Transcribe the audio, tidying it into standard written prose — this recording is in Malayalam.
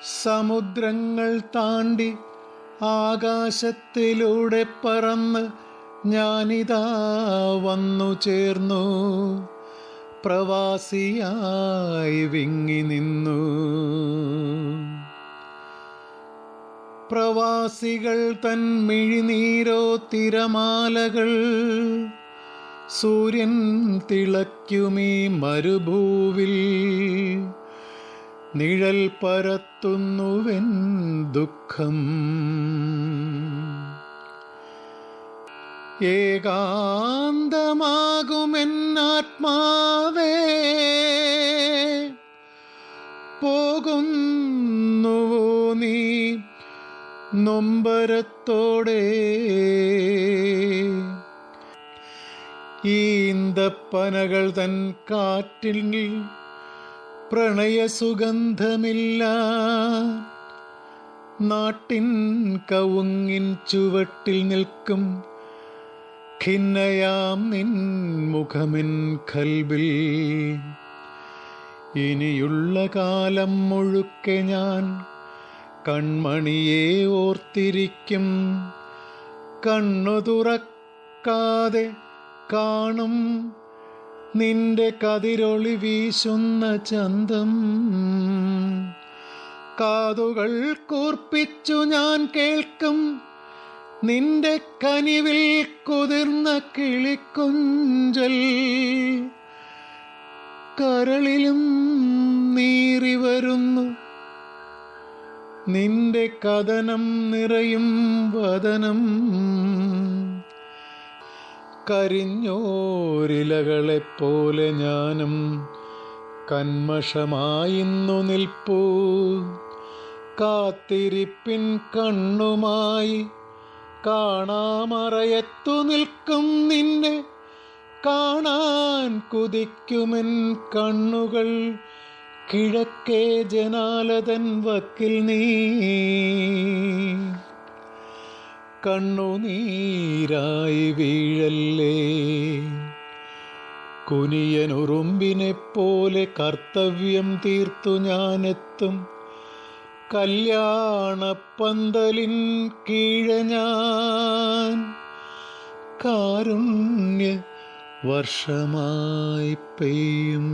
സമുദ്രങ്ങൾ താണ്ടി ആകാശത്തിലൂടെ പറന്ന് ഞാനിതാ വന്നു ചേർന്നു, പ്രവാസിയായി വിങ്ങി നിന്നു. പ്രവാസികൾ തൻ മിഴിനീരോ തിരമാലകൾ, സൂര്യൻ തിളയ്ക്കുമീ മരുഭൂവിൽ നിഴൽ പരത്തുന്നുവെൻ ദുഃഖം. ഏകാന്തമാകുമെന്നാത്മാവേ, പോകുന്നുവോ നീ നൊമ്പരത്തോടെ? ഈന്തപ്പനകൾ തൻ കാറ്റിൽ പ്രണയസുഗന്ധമില്ല, നാട്ടിൻ കവുങ്ങിൻ ചുവട്ടിൽ നിൽക്കും ഖിന്നയാം നിൻ മുഖമിൻ കൽബിൽ. ഇനിയുള്ള കാലം മുഴുക്കെ ഞാൻ കൺമണിയെ ഓർത്തിരിക്കും, കണ്ണു തുറക്കാതെ കാണും നിന്റെ കതിരൊളി വീശുന്ന ചന്തം. കാതുകൾ കൂർപ്പിച്ചു ഞാൻ കേൾക്കും നിന്റെ കനിവിൽ കുതിർന്ന കിളിക്കൊഞ്ചൽ. കരളിലും നീറി വരുന്നു നിന്റെ കഥനം നിറയും വദനം. കരിഞ്ഞോരിലകളെപ്പോലെ ഞാനും കന്മഷമായിന്നു നിൽപ്പൂ, കാത്തിരിപ്പിൻ കണ്ണുമായി കാണാമറയത്തു നിൽക്കും നിന്നെ കാണാൻ കൊതിക്കുമെൻ കണ്ണുകൾ. കിഴക്കേ ജനാലതൻ വക്കിൽ നീ കണ്ണുനീരായി വീഴല്ലേ. കുനിയനുറുമ്പിനെപ്പോലെ കർത്തവ്യം തീർത്തു ഞാനെത്തും, കല്യാണപ്പന്തലിൻ കീഴെ ഞാൻ കാരുണ്യ വർഷമായി പെയ്യും.